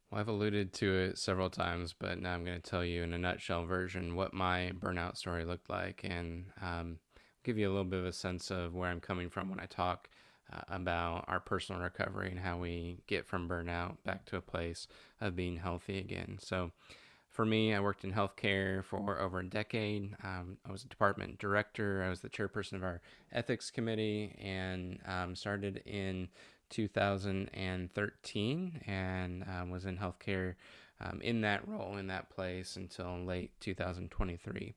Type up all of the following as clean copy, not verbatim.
Well, I've alluded to it several times, but now I'm going to tell you in a nutshell version what my burnout story looked like and give you a little bit of a sense of where I'm coming from when I talk about our personal recovery and how we get from burnout back to a place of being healthy again. So, for me, I worked in healthcare for over a decade. I was a department director. I was the chairperson of our ethics committee and started in 2013 and was in healthcare in that role, in that place until late 2023.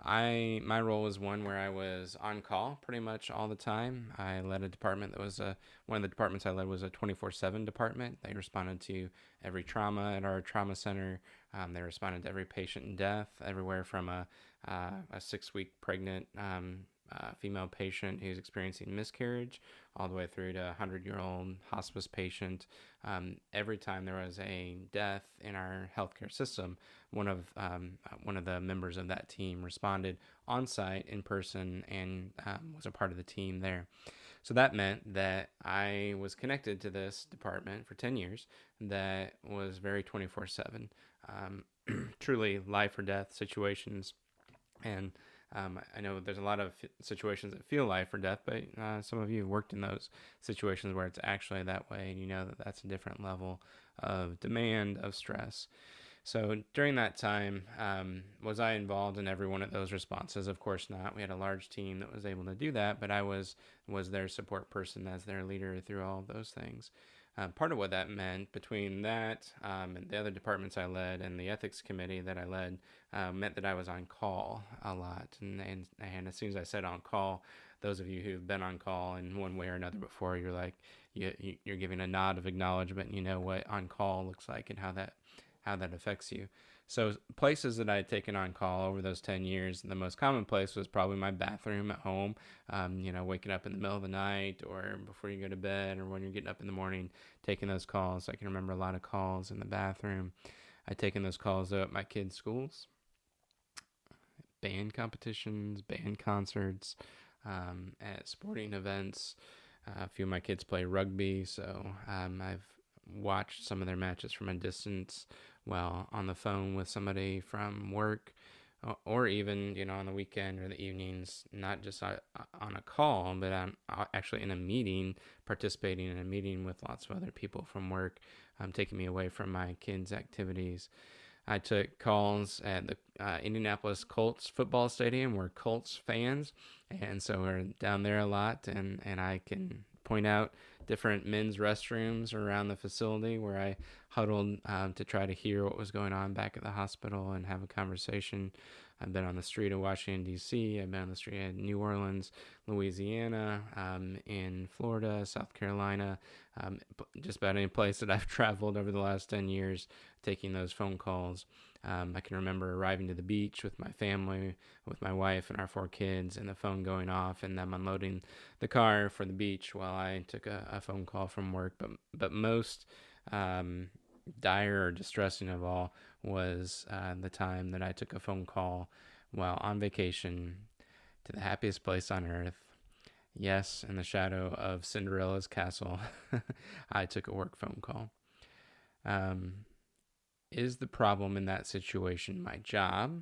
My role was one where I was on call pretty much all the time. I led a department that was one of the departments I led was a 24/7 department. They responded to every trauma at our trauma center. They responded to every patient in death, everywhere from a 6-week pregnant female patient who's experiencing miscarriage, all the way through to a 100-year-old hospice patient. Every time there was a death in our healthcare system, one of the members of that team responded on site in person and was a part of the team there. So that meant that I was connected to this department for 10 years that was very 24/7. Truly life or death situations. And I know there's a lot of situations that feel life or death, but some of you have worked in those situations where it's actually that way, and you know that that's a different level of demand, of stress. So during that time, was I involved in every one of those responses? Of course not. We had a large team that was able to do that, but I was their support person as their leader through all of those things. Part of what that meant between that and the other departments I led and the ethics committee that I led meant that I was on call a lot. And as soon as I said on call, those of you who've been on call in one way or another before, you're like, you're giving a nod of acknowledgement. And you know what on call looks like and how that affects you. So places that I had taken on call over those 10 years, the most common place was probably my bathroom at home. Waking up in the middle of the night or before you go to bed or when you're getting up in the morning, taking those calls. I can remember a lot of calls in the bathroom. I'd taken those calls at my kids' schools, band competitions, band concerts, at sporting events. A few of my kids play rugby, so I've watched some of their matches from a distance while on the phone with somebody from work, or even on the weekend or the evenings, not just on a call, but actually in a meeting, participating in a meeting with lots of other people from work, taking me away from my kids' activities. I took calls at the Indianapolis Colts football stadium. We're Colts fans, and so we're down there a lot. And I can point out different men's restrooms around the facility where I huddled to try to hear what was going on back at the hospital and have a conversation. I've been on the street of Washington, D.C. I've been on the street of New Orleans, Louisiana, in Florida, South Carolina, just about any place that I've traveled over the last 10 years, taking those phone calls. I can remember arriving to the beach with my family, with my wife and our 4 kids, and the phone going off and them unloading the car for the beach while I took a phone call from work. But most dire or distressing of all was the time that I took a phone call while on vacation to the happiest place on earth. Yes, in the shadow of Cinderella's castle, I took a work phone call. Um, is the problem in that situation my job,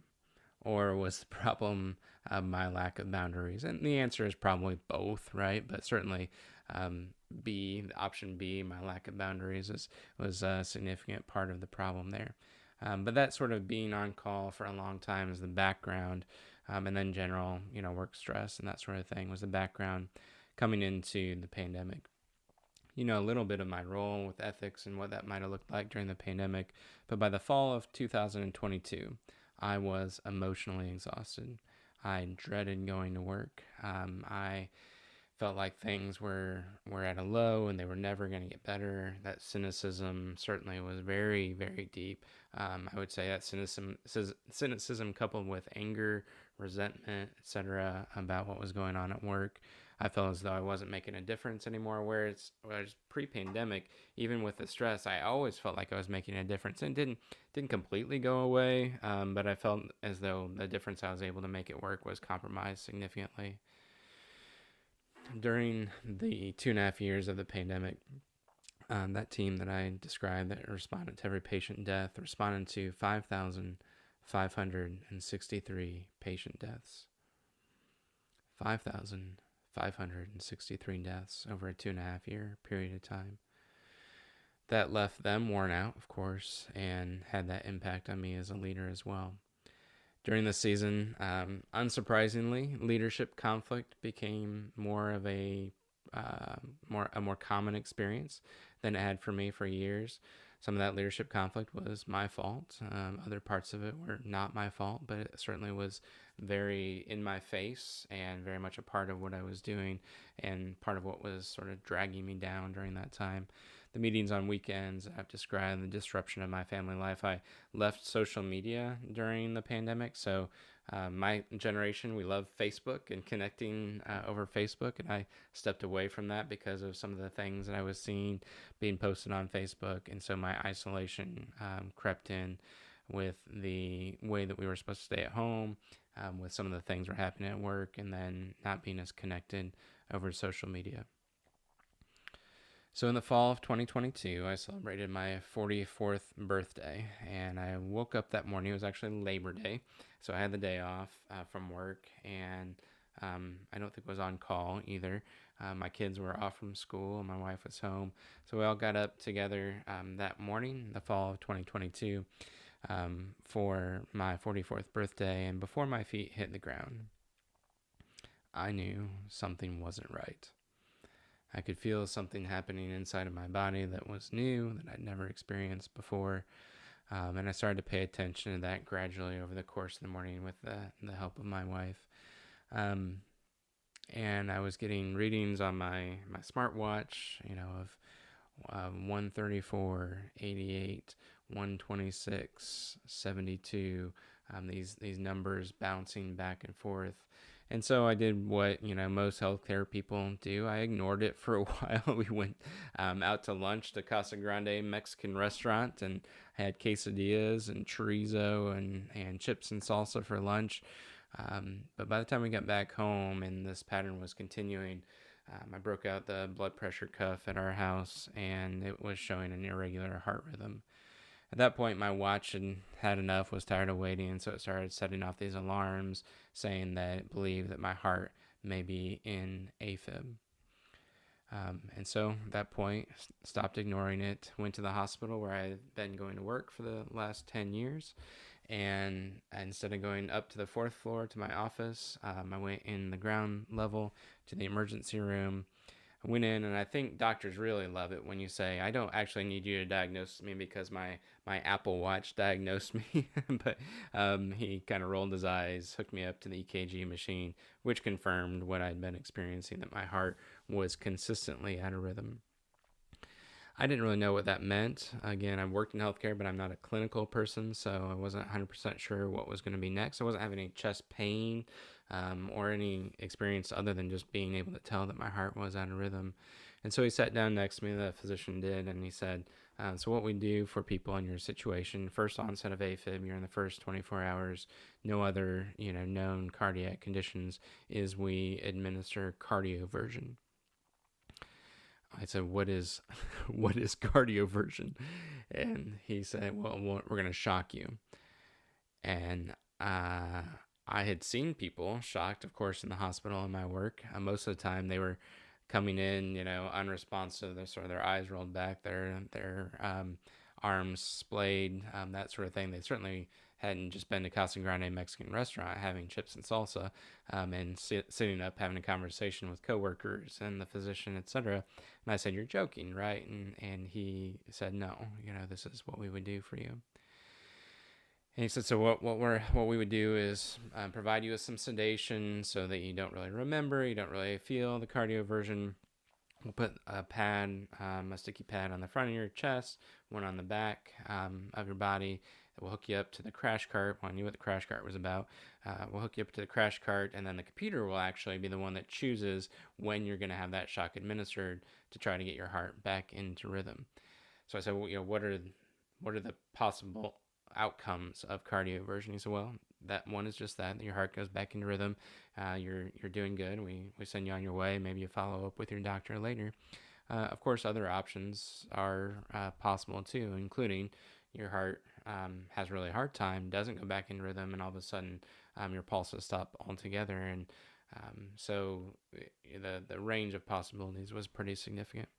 or was the problem my lack of boundaries? And the answer is probably both, right? But certainly, option B, my lack of boundaries, was a significant part of the problem there. But that sort of being on call for a long time is the background, and then general, work stress and that sort of thing was the background coming into the pandemic. A little bit of my role with ethics and what that might have looked like during the pandemic. But by the fall of 2022, I was emotionally exhausted. I dreaded going to work. I felt like things were at a low and they were never going to get better. That cynicism certainly was very, very deep. I would say that cynicism coupled with anger, resentment, etc., about what was going on at work. I felt as though I wasn't making a difference anymore. Whereas pre-pandemic, even with the stress, I always felt like I was making a difference, and didn't completely go away. But I felt as though the difference I was able to make at work was compromised significantly. During the 2.5 years of the pandemic, That team that I described that responded to every patient death responded to 5,563 patient deaths. 5,563 deaths over a 2.5 year period of time. That left them worn out, of course, and had that impact on me as a leader as well. During the season, unsurprisingly, leadership conflict became more of a more common experience than it had for me for years. Some of that leadership conflict was my fault. Other parts of it were not my fault, but it certainly was very in my face and very much a part of what I was doing and part of what was sort of dragging me down during that time. The meetings on weekends I've described, the disruption of my family life. I left social media during the pandemic, so my generation, we love Facebook and connecting over Facebook, and I stepped away from that because of some of the things that I was seeing being posted on Facebook, and so my isolation crept in with the way that we were supposed to stay at home, with some of the things that were happening at work, and then not being as connected over social media. So in the fall of 2022, I celebrated my 44th birthday, and I woke up that morning. It was actually Labor Day, so I had the day off from work, and I don't think I was on call either. My kids were off from school, and my wife was home, so we all got up together that morning, the fall of 2022, for my 44th birthday, and before my feet hit the ground, I knew something wasn't right. I could feel something happening inside of my body that was new, that I'd never experienced before. And I started to pay attention to that gradually over the course of the morning with the help of my wife. And I was getting readings on my smartwatch, of 134, 88, 126, 72, these numbers bouncing back and forth. And so I did what, most healthcare people do. I ignored it for a while. We went out to lunch to Casa Grande Mexican restaurant and had quesadillas and chorizo and chips and salsa for lunch. But by the time we got back home and this pattern was continuing, I broke out the blood pressure cuff at our house, and it was showing an irregular heart rhythm. At that point, my watch had enough, was tired of waiting, and so it started setting off these alarms saying that it believed that my heart may be in AFib. And so at that point, stopped ignoring it, went to the hospital where I had been going to work for the last 10 years. And instead of going up to the 4th floor to my office, I went in the ground level to the emergency room. I went in, and I think doctors really love it when you say, I don't actually need you to diagnose me because my Apple Watch diagnosed me. But he kind of rolled his eyes, hooked me up to the EKG machine, which confirmed what I'd been experiencing, that my heart was consistently out of rhythm. I didn't really know what that meant. Again, I've worked in healthcare, but I'm not a clinical person, so I wasn't 100% sure what was going to be next. I wasn't having any chest pain or any experience other than just being able to tell that my heart was out of rhythm. And so he sat down next to me, the physician did, and he said, so what we do for people in your situation, first onset of AFib, you're in the first 24 hours, no other known cardiac conditions, is we administer cardioversion. I said, what is cardioversion? And he said, well, we're going to shock you. And I had seen people shocked, of course, in the hospital in my work. Most of the time they were coming in, unresponsive, their eyes rolled back, their arms splayed, that sort of thing. They certainly hadn't just been to Casa Grande Mexican restaurant having chips and salsa, and sitting up having a conversation with coworkers and the physician, etc. And I said, you're joking, right? And he said, no, this is what we would do for you. And he said, so what we would do is provide you with some sedation so that you don't really remember, you don't really feel the cardioversion. We'll put a pad, a sticky pad on the front of your chest, one on the back of your body. We'll hook you up to the crash cart. Well, I knew what the crash cart was about. We'll hook you up to the crash cart, and then the computer will actually be the one that chooses when you're going to have that shock administered to try to get your heart back into rhythm. So I said, well, what are the possible outcomes of cardioversion? He said, well, that one is just that your heart goes back into rhythm. You're doing good. We send you on your way. Maybe you follow up with your doctor later. Of course, other options are possible too, including your heart has a really hard time, doesn't go back in rhythm, and all of a sudden your pulses stop altogether. And so the range of possibilities was pretty significant.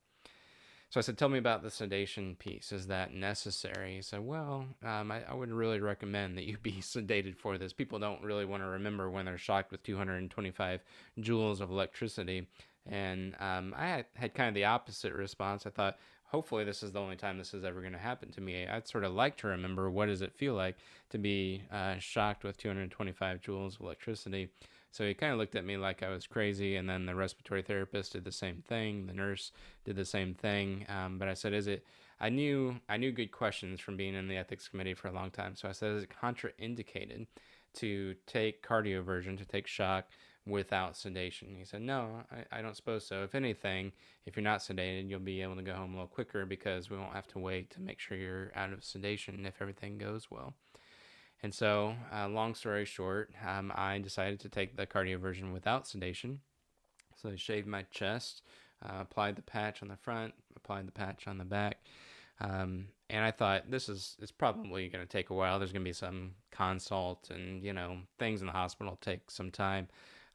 So I said, tell me about the sedation piece. Is that necessary? He said, well, I would really recommend that you be sedated for this. People don't really want to remember when they're shocked with 225 joules of electricity. And I had kind of the opposite response. I thought, hopefully this is the only time this is ever going to happen to me. I'd sort of like to remember, what does it feel like to be shocked with 225 joules of electricity. So he kind of looked at me like I was crazy, and then the respiratory therapist did the same thing. The nurse did the same thing. But I said, "Is it?" I knew good questions from being in the ethics committee for a long time. So I said, "Is it contraindicated to take cardioversion, to take shock without sedation?" He said, "No, I don't suppose so. If anything, if you're not sedated, you'll be able to go home a little quicker because we won't have to wait to make sure you're out of sedation if everything goes well." And so, long story short, I decided to take the cardioversion without sedation. So I shaved my chest, applied the patch on the front, applied the patch on the back. And I thought, this is it's probably going to take a while. There's going to be some consult, and things in the hospital take some time.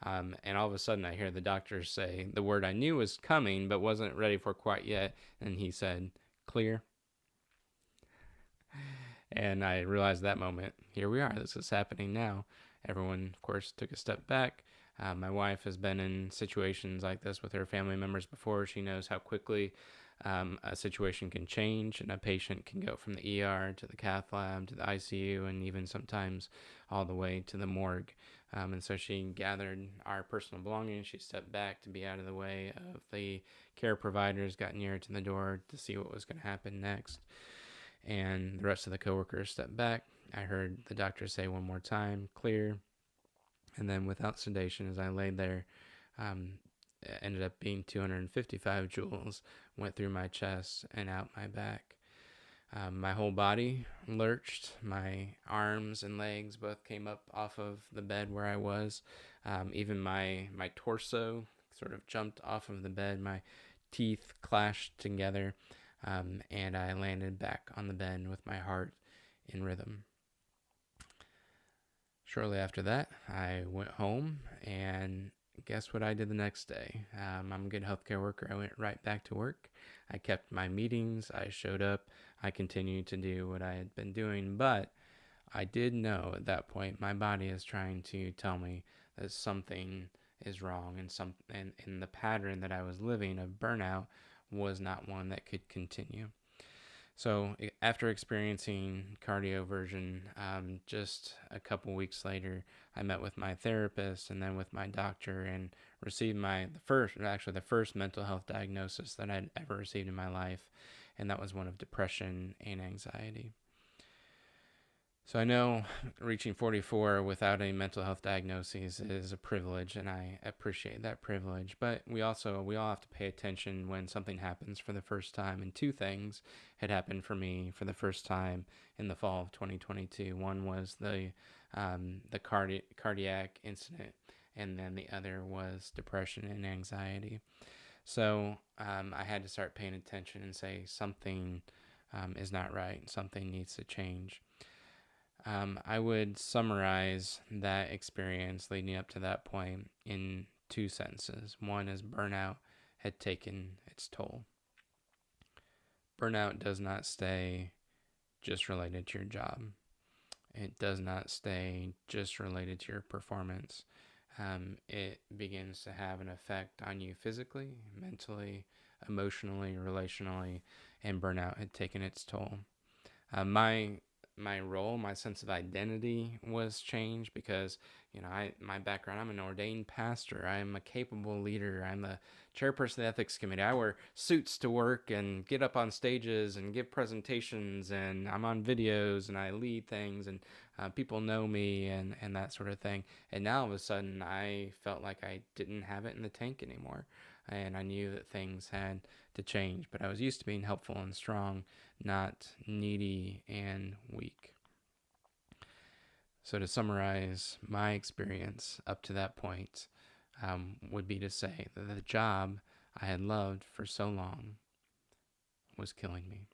And all of a sudden, I hear the doctor say the word I knew was coming, but wasn't ready for quite yet. And he said, "Clear." And I realized that moment, here we are, this is happening now. Everyone, of course, took a step back. My wife has been in situations like this with her family members before. She knows how quickly a situation can change, and a patient can go from the ER to the cath lab to the ICU, and even sometimes all the way to the morgue. And so she gathered our personal belongings. She stepped back to be out of the way of the care providers, got nearer to the door to see what was going to happen next. And the rest of the coworkers stepped back. I heard the doctor say one more time, "Clear." And then without sedation, as I laid there, it ended up being 255 joules, went through my chest and out my back. My whole body lurched. My arms and legs both came up off of the bed where I was. Even my torso sort of jumped off of the bed. My teeth clashed together. And I landed back on the bed with my heart in rhythm. Shortly after that, I went home, and guess what I did the next day? I'm a good healthcare worker. I went right back to work. I kept my meetings. I showed up. I continued to do what I had been doing, but I did know at that point my body is trying to tell me that something is wrong, and the pattern that I was living of burnout was not one that could continue. So after experiencing cardioversion, just a couple weeks later, I met with my therapist and then with my doctor, and received the first mental health diagnosis that I'd ever received in my life, and that was one of depression and anxiety. So I know reaching 44 without a mental health diagnosis is a privilege, and I appreciate that privilege. But we all have to pay attention when something happens for the first time. And two things had happened for me for the first time in the fall of 2022. One was the cardiac incident, and then the other was depression and anxiety. So I had to start paying attention and say something is not right. Something needs to change. I would summarize that experience leading up to that point in two sentences. One is burnout had taken its toll. Burnout does not stay just related to your job. It does not stay just related to your performance. It begins to have an effect on you physically, mentally, emotionally, relationally, and burnout had taken its toll. My role, my sense of identity was changed because, my background, I'm an ordained pastor. I'm a capable leader. I'm the chairperson of the ethics committee. I wear suits to work and get up on stages and give presentations, and I'm on videos and I lead things, and people know me and that sort of thing. And now all of a sudden I felt like I didn't have it in the tank anymore. And I knew that things had to change, but I was used to being helpful and strong, not needy and weak. So to summarize my experience up to that point, would be to say that the job I had loved for so long was killing me.